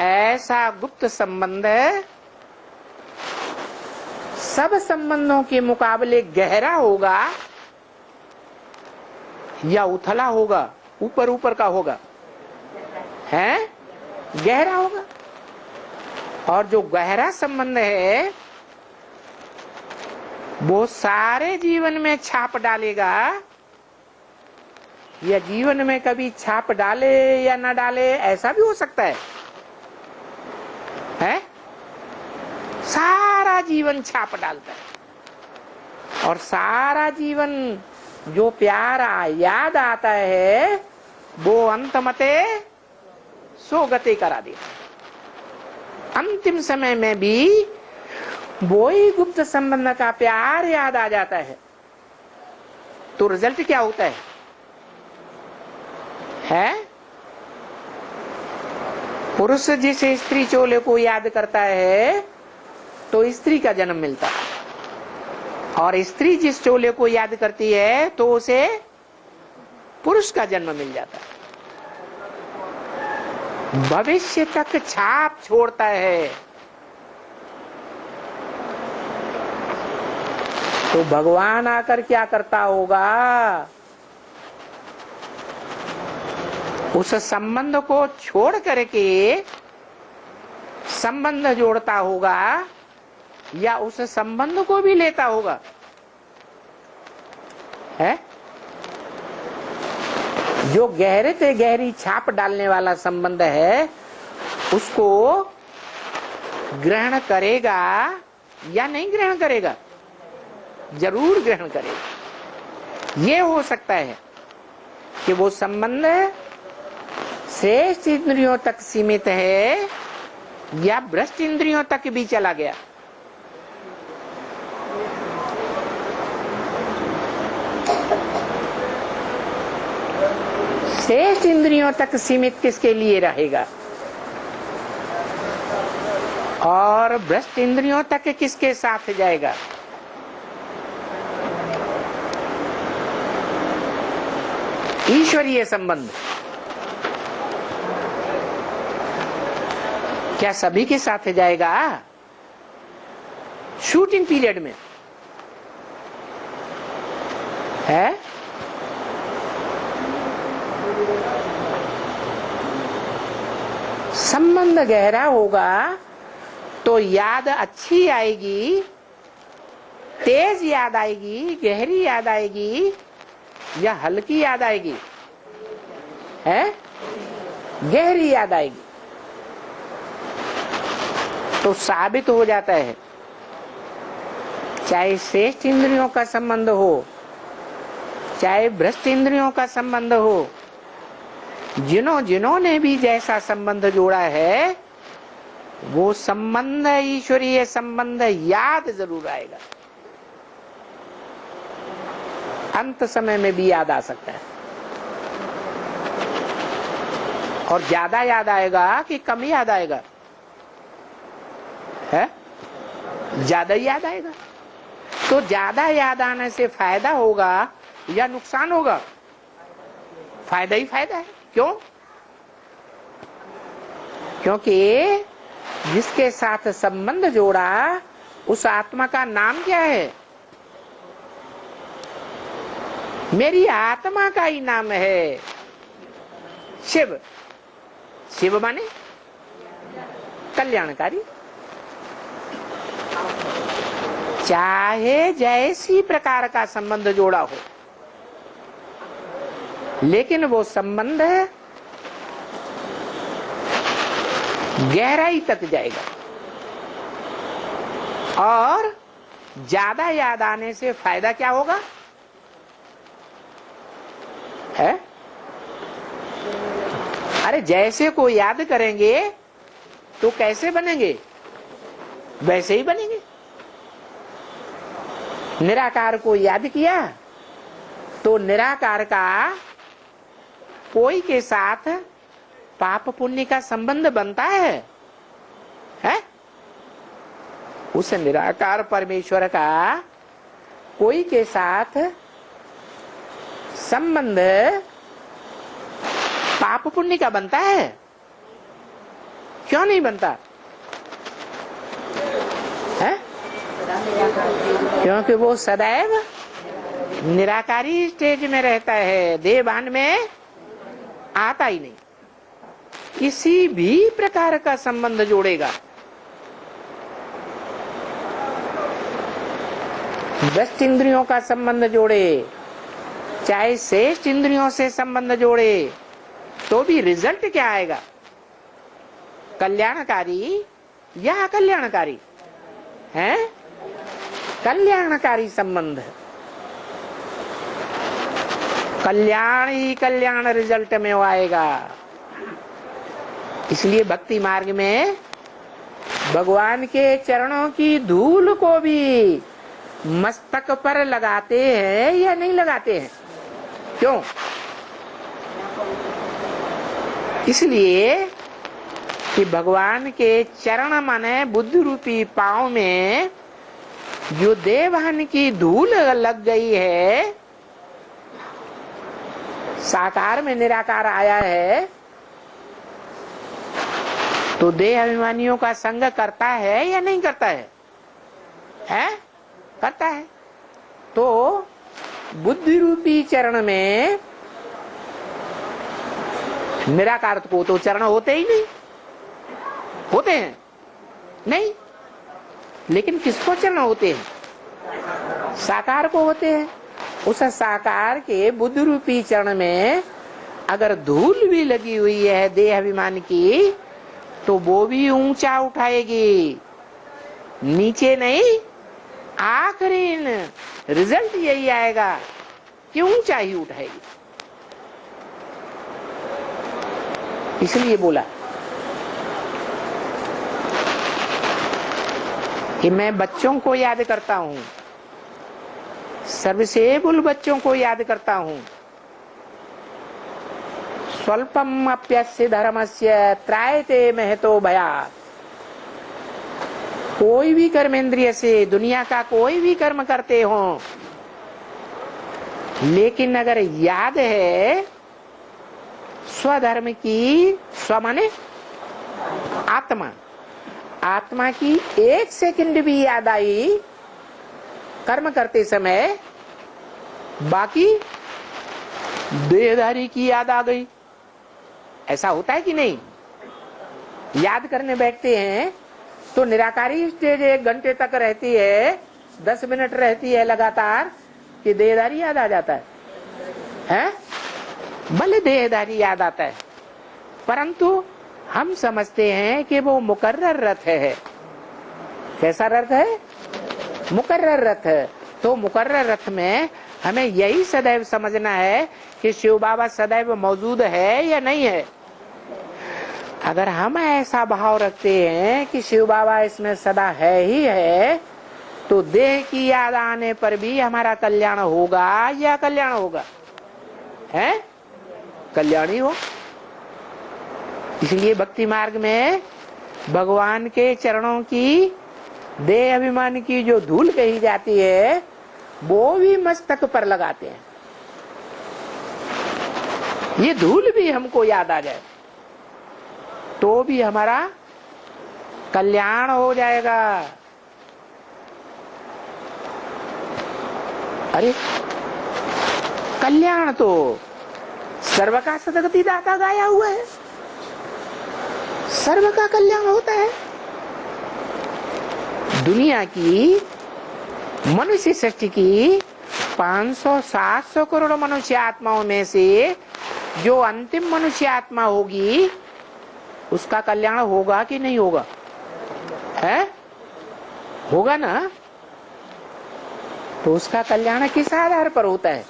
ऐसा गुप्त संबंध सब संबंधों के मुकाबले गहरा होगा या उथला होगा? ऊपर ऊपर का होगा, है? गहरा होगा। और जो गहरा संबंध है वो सारे जीवन में छाप डालेगा, या जीवन में कभी छाप डाले या ना डाले, ऐसा भी हो सकता है? सारा जीवन छाप डालता है। और सारा जीवन जो प्यारा याद आता है वो अंत मते सो गति करा देता। अंतिम समय में भी वो ही गुप्त संबंध का प्यार याद आ जाता है। तो रिजल्ट क्या होता है? पुरुष जिस स्त्री चोले को याद करता है तो स्त्री का जन्म मिलता है, और स्त्री जिस चोले को याद करती है तो उसे पुरुष का जन्म मिल जाता है। भविष्य तक छाप छोड़ता है। तो भगवान आकर क्या करता होगा? उस संबंध को छोड़ करके संबंध जोड़ता होगा, या उस संबंध को भी लेता होगा? है? जो गहरे से गहरी छाप डालने वाला संबंध है उसको ग्रहण करेगा या नहीं ग्रहण करेगा? जरूर ग्रहण करेगा। ये हो सकता है कि वो संबंध श्रेष्ठ इंद्रियों तक सीमित है या भ्रष्ट इंद्रियों तक भी चला गया। श्रेष्ठ इंद्रियों तक सीमित किसके लिए रहेगा और भ्रष्ट इंद्रियों तक किसके साथ जाएगा? ईश्वरीय संबंध क्या सभी के साथ जाएगा? शूटिंग पीरियड में है? संबंध गहरा होगा तो याद अच्छी आएगी, तेज याद आएगी, गहरी याद आएगी या हल्की याद आएगी? है? गहरी याद आएगी। तो साबित हो जाता है चाहे श्रेष्ठ इंद्रियों का संबंध हो चाहे भ्रष्ट इंद्रियों का संबंध हो, जिन्होंने भी जैसा संबंध जोड़ा है वो संबंध ईश्वरीय संबंध याद जरूर आएगा। अंत समय में भी याद आ सकता है। और ज्यादा याद आएगा कि कम याद आएगा? है? ज्यादा याद आएगा। तो ज्यादा याद आने से फायदा होगा या नुकसान होगा? फायदा ही फायदा है। क्यों? क्योंकि जिसके साथ संबंध जोड़ा उस आत्मा का नाम क्या है? मेरी आत्मा का ही नाम है शिव। शिव माने कल्याणकारी। चाहे जैसी प्रकार का संबंध जोड़ा हो, लेकिन वो संबंध गहराई तक जाएगा। और ज्यादा याद आने से फायदा क्या होगा? है अरे जैसे को याद करेंगे तो कैसे बनेंगे? वैसे ही बनेंगे। निराकार को याद किया तो निराकार का कोई के साथ पाप पुण्य का संबंध बनता है? उस निराकार परमेश्वर का कोई के साथ संबंध पाप पुण्य का बनता है? क्यों नहीं बनता है? क्योंकि वो सदैव निराकारी स्टेज में रहता है, देहभान में आता ही नहीं। किसी भी प्रकार का संबंध जोड़ेगा, दस इंद्रियों का संबंध जोड़े, चाहे श्रेष्ठ इंद्रियों से संबंध जोड़े, तो भी रिजल्ट क्या आएगा? कल्याणकारी या अकल्याणकारी है? कल्याणकारी संबंध, कल्याण ही कल्याण रिजल्ट में वो आएगा। इसलिए भक्ति मार्ग में भगवान के चरणों की धूल को भी मस्तक पर लगाते हैं या नहीं लगाते हैं? क्यों? इसलिए कि भगवान के चरण माने बुद्धि रूपी पांव में जो देवहन की धूल लग गई है, साकार में निराकार आया है, तो देह अभिमानियों का संग करता है या नहीं करता है? करता है। तो बुद्धि रूपी चरण में निराकार को तो चरण होते ही नहीं, होते हैं नहीं, लेकिन किसको चरण होते हैं? साकार को होते हैं। उस साकार के बुद्धि रूपी चरण में अगर धूल भी लगी हुई है देह अभिमान की, तो वो भी ऊंचा उठाएगी, नीचे नहीं। आखिरी रिजल्ट यही आएगा कि ऊंचा ही उठाएगी। इसलिए बोला कि मैं बच्चों को याद करता हूं, सर्वसेबुल बच्चों को याद करता हूं। स्वल्पम अप्यस्य धर्मस्य त्रायते महतो भयात्। कोई भी कर्मेंद्रिय से दुनिया का कोई भी कर्म करते हो, लेकिन अगर याद है स्वधर्म की, स्व माने आत्मा, आत्मा की एक सेकंड भी याद आई कर्म करते समय, बाकी देहधारी की याद आ गई। ऐसा होता है कि नहीं? याद करने बैठते हैं तो निराकारी स्टेज 1 घंटे तक रहती है, 10 मिनट रहती है लगातार, कि देहधारी याद आ जाता है? भले देहधारी याद आता है, परंतु हम समझते हैं कि वो मुकर्रर रथ है। कैसा रथ है? मुकर्रर रथ है। तो मुकर्रर रथ में हमें यही सदैव समझना है कि शिव बाबा सदैव मौजूद है या नहीं है। अगर हम ऐसा भाव रखते हैं कि शिव बाबा इसमें सदा है ही है, तो देह की याद आने पर भी हमारा कल्याण होगा या कल्याण होगा? है कल्याण ही हो। इसलिए भक्ति मार्ग में भगवान के चरणों की देह अभिमान की जो धूल कही जाती है, वो भी मस्तक पर लगाते हैं। ये धूल भी हमको याद आ जाए तो भी हमारा कल्याण हो जाएगा। अरे कल्याण तो सर्व का सदगति दाता गाया हुआ है, सर्व का कल्याण होता है। दुनिया की मनुष्य सृष्टि की 500-700 करोड़ मनुष्य आत्माओं में से जो अंतिम मनुष्य आत्मा होगी, उसका कल्याण होगा कि नहीं होगा? है होगा ना। तो उसका कल्याण किस आधार पर होता है?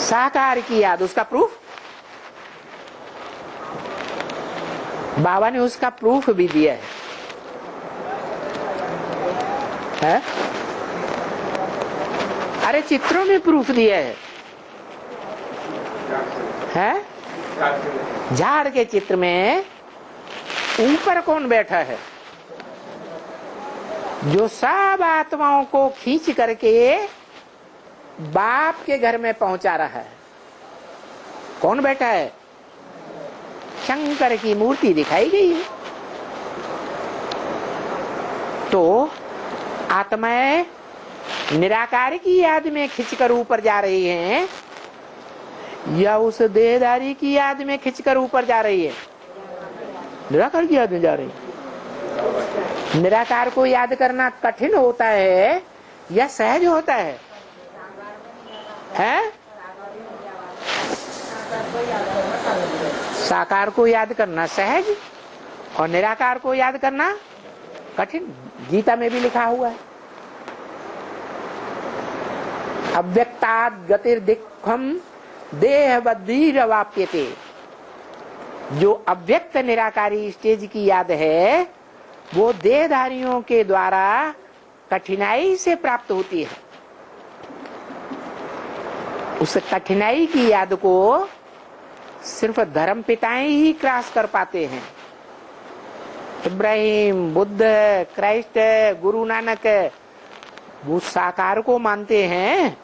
साकार की याद, उसका प्रूफ बाबा ने उसका प्रूफ भी दिया है? अरे चित्रों में प्रूफ दिया है? झाड़ के चित्र में ऊपर कौन बैठा है जो सब आत्माओं को खींच करके बाप के घर में पहुंचा रहा है? कौन बैठा है? शंकर की मूर्ति दिखाई गई है। तो आत्माएं निराकार की याद में खिंचकर ऊपर जा रही हैं या उस देहधारी की याद में खिंचकर ऊपर जा रही है? निराकार की याद में जा रही है। निराकार को याद करना कठिन होता है या सहज होता है? साकार को याद करना सहज और निराकार को याद करना कठिन। गीता में भी लिखा हुआ है, अव्यक्तात् गतिर्दिक्खम देहबद्धीरवाप्यते। जो अव्यक्त निराकारी स्टेज की याद है वो देहधारियों के द्वारा कठिनाई से प्राप्त होती है। उस कठिनाई की याद को सिर्फ धर्म पिताएं ही क्रॉस कर पाते हैं। इब्राहिम, बुद्ध, क्राइस्ट, गुरु नानक वो साकार को मानते हैं,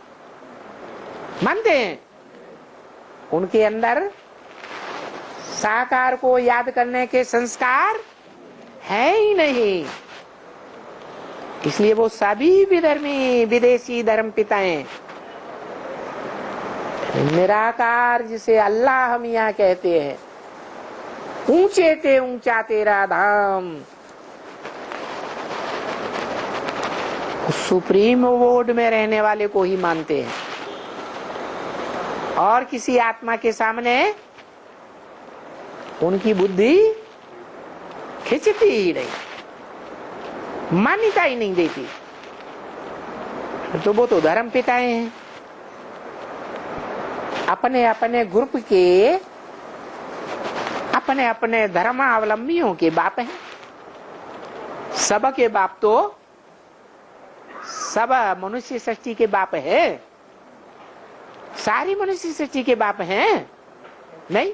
उनके अंदर साकार को याद करने के संस्कार है ही नहीं। इसलिए वो सभी विधर्मी विदेशी धर्म पिताएं निराकार जिसे अल्लाह हम यहाँ कहते हैं, ऊंचे ते ऊंचा तेरा धाम, सुप्रीम बोर्ड में रहने वाले को ही मानते हैं और किसी आत्मा के सामने उनकी बुद्धि खिंचती ही नहीं, मान्यता ही नहीं देती। तो वो तो धर्म पिताएं हैं, अपने अपने ग्रुप के अपने अपने धर्मावलंबियों के बाप हैं। सब के बाप तो सब मनुष्य सृष्टि के बाप है, सारी मनुष्य सृष्टि के बाप हैं नहीं।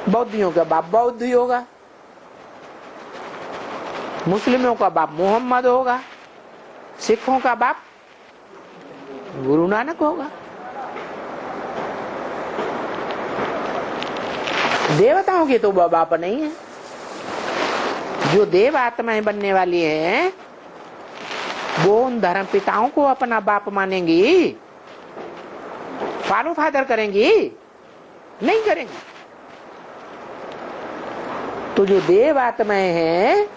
बौद्धियों का बाप बौद्ध ही होगा, मुस्लिमों का बाप मोहम्मद होगा, सिखों का बाप गुरु नानक होगा। देवताओं के तो बाप नहीं है। जो देव आत्माएं बनने वाली हैं वो उन धर्म पिताओं को अपना बाप मानेंगी, फॉलो फादर करेंगी नहीं करेंगी। तो जो देव आत्माएं हैं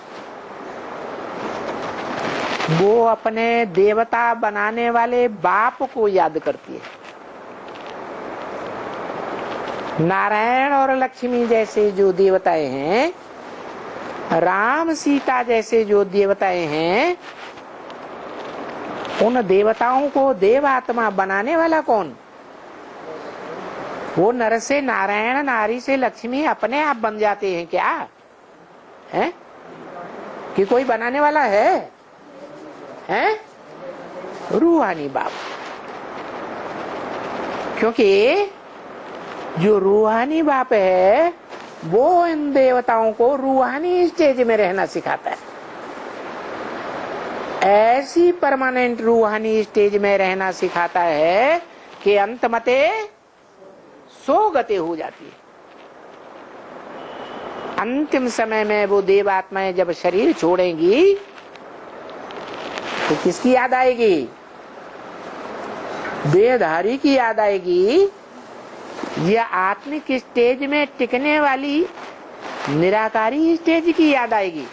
वो अपने देवता बनाने वाले बाप को याद करती है। नारायण और लक्ष्मी जैसे जो देवताएं हैं, राम सीता जैसे जो देवताएं हैं, उन देवताओं को देवात्मा बनाने वाला कौन? वो नर से नारायण, नारी से लक्ष्मी अपने आप बन जाते हैं क्या? है कि कोई बनाने वाला है? रूहानी बाप। क्योंकि जो रूहानी बाप है वो इन देवताओं को रूहानी स्टेज में रहना सिखाता है। ऐसी परमानेंट रूहानी स्टेज में रहना सिखाता है कि अंत मते सो गति हो जाती है। अंतिम समय में वो देव आत्माएं जब शरीर छोड़ेंगी तो किसकी याद आएगी? देहधारी की याद आएगी या आत्मिक स्टेज में टिकने वाली निराकारी स्टेज की याद आएगी?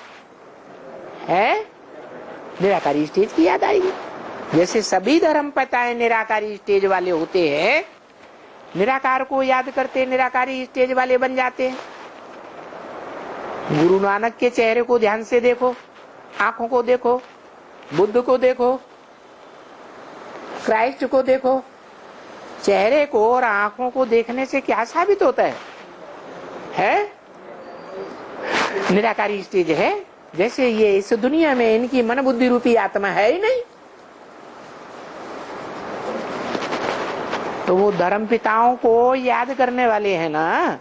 है निराकारी स्टेज की याद आएगी। जैसे सभी धर्म पिताएं निराकारी स्टेज वाले होते हैं, निराकार को याद करते निराकारी स्टेज वाले बन जाते हैं। गुरु नानक के चेहरे को ध्यान से देखो, आंखों को देखो, बुद्ध को देखो, क्राइस्ट को देखो, चेहरे को और आंखों को देखने से क्या साबित होता है? निराकारी स्टेज है। जैसे ये इस दुनिया में इनकी मन बुद्धि रूपी आत्मा है ही नहीं, तो वो धर्म पिताओं को याद करने वाले हैं ना,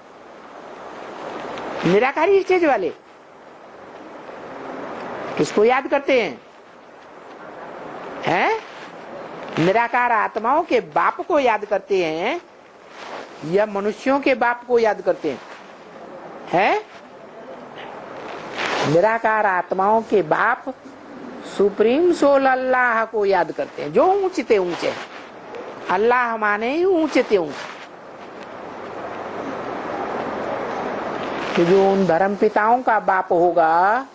निराकारी स्टेज वाले। किसको याद करते हैं? निराकार आत्माओं के बाप को याद करते हैं या मनुष्यों के बाप को याद करते हैं? निराकार आत्माओं के बाप सुप्रीम सोल अल्लाह को याद करते हैं, जो ऊंचते ऊंचे। अल्लाह माने ही ऊंचते ऊंचे। कि जो उन धर्म पिताओं का बाप होगा,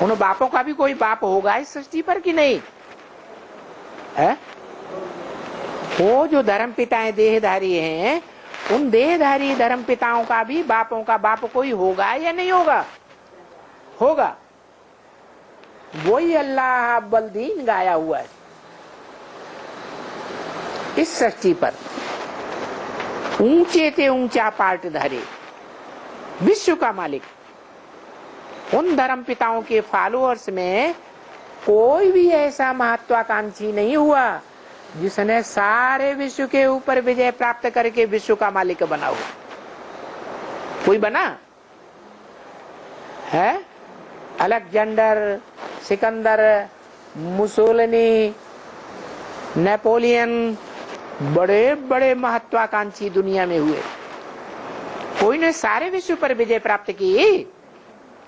उन बापों का भी कोई बाप होगा इस सृष्टि पर कि नहीं है? वो जो धर्म पिताएं देहधारी हैं, उन देहधारी धर्म पिताओं का भी बापों का बाप कोई होगा या नहीं होगा? होगा। वही अल्लाह अव्वल दीन गाया हुआ है इस सृष्टि पर। ऊंचे ते ऊंचा पार्ट धारे, विश्व का मालिक। उन धर्म पिताओं के फॉलोअर्स में कोई भी ऐसा महत्वाकांक्षी नहीं हुआ जिसने सारे विश्व के ऊपर विजय प्राप्त करके विश्व का मालिक बना हुआ। कोई बना है? अलेक्जेंडर, सिकंदर, मुसोलिनी, नेपोलियन, बड़े बड़े महत्वाकांक्षी दुनिया में हुए। कोई ने सारे विश्व पर विजय प्राप्त की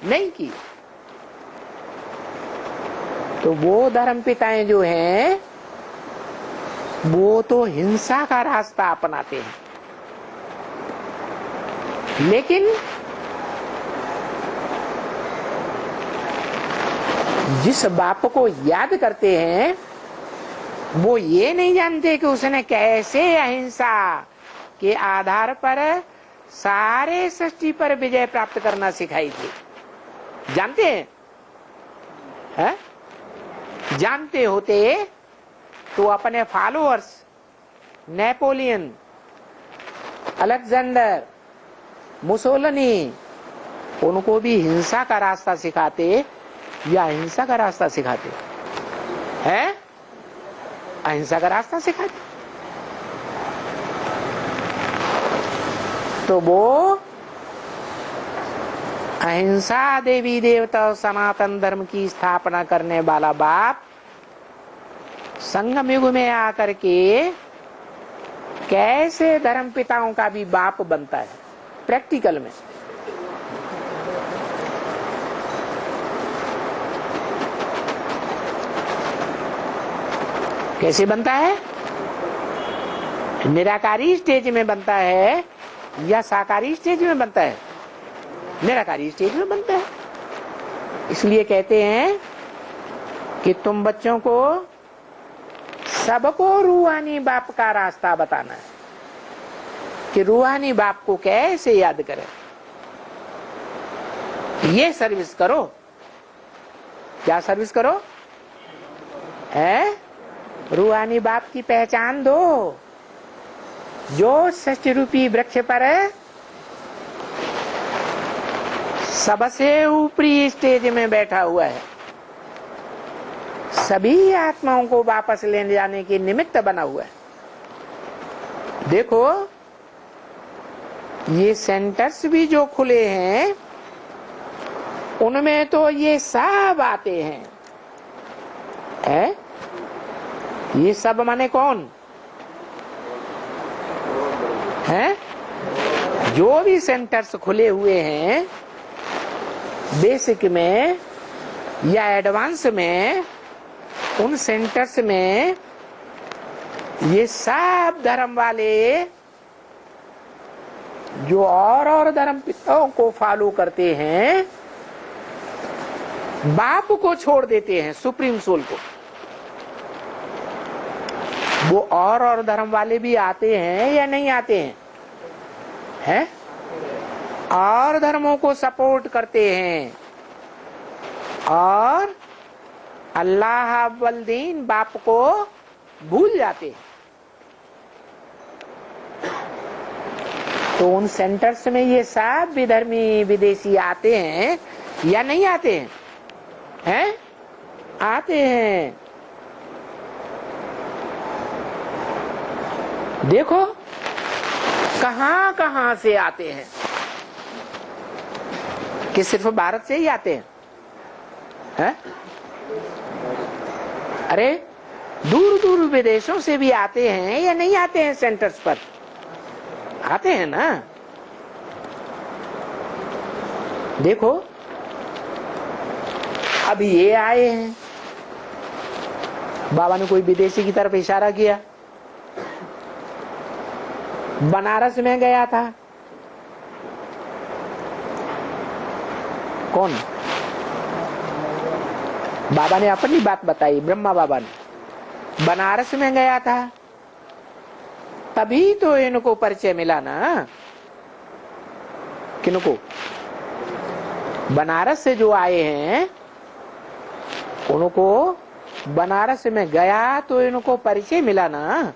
नहीं की। तो वो धर्म पिताएं जो हैं, वो तो हिंसा का रास्ता अपनाते हैं। लेकिन जिस बाप को याद करते हैं, वो ये नहीं जानते कि उसने कैसे अहिंसा के आधार पर सारे सृष्टि पर विजय प्राप्त करना सिखाई थी। जानते हैं? जानते होते तो अपने फॉलोअर्स नेपोलियन, अलेक्जेंडर, मुसोलिनी, उनको भी हिंसा का रास्ता सिखाते या अहिंसा का रास्ता सिखाते हैं? अहिंसा का रास्ता सिखाते। तो वो अहिंसा देवी देवता और सनातन धर्म की स्थापना करने वाला बाप संगम युग में आकर के कैसे धर्म पिताओं का भी बाप बनता है प्रैक्टिकल में। कैसे बनता है? निराकारी स्टेज में बनता है या साकारी स्टेज में बनता है? निराकारी स्टेज में बनता है। इसलिए कहते हैं कि तुम बच्चों को सबको रूहानी बाप का रास्ता बताना है कि रूहानी बाप को कैसे याद करें। ये सर्विस करो। क्या सर्विस करो? है? रूहानी बाप की पहचान दो, जो सृष्टि रूपी वृक्ष पर सबसे ऊपरी स्टेज में बैठा हुआ है, सभी आत्माओं को वापस ले जाने के निमित्त बना हुआ है। देखो, ये सेंटर्स भी जो खुले हैं, उनमें तो ये सब आते हैं। है? ये सब माने कौन है? जो भी सेंटर्स खुले हुए हैं, बेसिक में या एडवांस में, उन सेंटर्स में ये सब धर्म वाले जो और धर्म पिताओं को फॉलो करते हैं, बाप को छोड़ देते हैं, सुप्रीम सोल को। वो और धर्म वाले भी आते हैं या नहीं आते हैं? हैं? और धर्मों को सपोर्ट करते हैं और अल्लाह अव्वल दीन बाप को भूल जाते हैं। तो उन सेंटर्स में ये सब विधर्मी विदेशी आते हैं या नहीं आते हैं? हैं? आते हैं। देखो कहां कहां से आते हैं, कि सिर्फ भारत से ही आते हैं? हैं? अरे दूर दूर विदेशों से भी आते हैं या नहीं आते हैं? सेंटर्स पर आते हैं ना। देखो अभी ये आए हैं, बाबा ने कोई विदेशी की तरफ इशारा किया, बनारस में गया था। कौन? बाबा ने अपनी बात बताई, ब्रह्मा बाबा ने। बनारस में गया था, तभी तो इनको परिचय मिला ना। किनको? बनारस से जो आए हैं उनको बनारस में गया तो इनको परिचय मिला ना,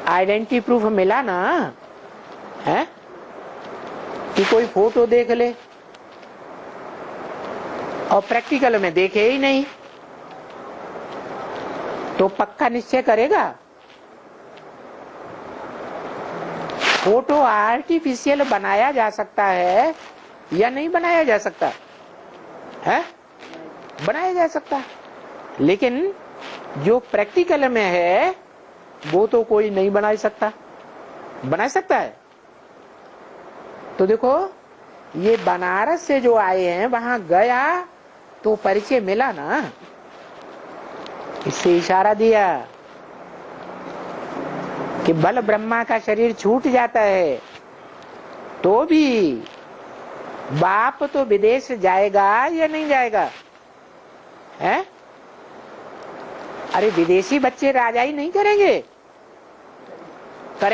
आइडेंटिटी प्रूफ मिला ना, है कि कोई फोटो देख ले और प्रैक्टिकल में देखे ही नहीं तो पक्का निश्चय करेगा? फोटो आर्टिफिशियल बनाया जा सकता है या नहीं बनाया जा सकता है? बनाया जा सकता, लेकिन जो प्रैक्टिकल में है वो तो कोई नहीं बना सकता। बना सकता है? तो देखो ये बनारस से जो आए हैं वहां गया तो परिचय मिला ना, इससे इशारा दिया कि बल ब्रह्मा का शरीर छूट जाता है तो भी बाप तो विदेश जाएगा या नहीं जाएगा? है? अरे विदेशी बच्चे राजाई नहीं करेंगे।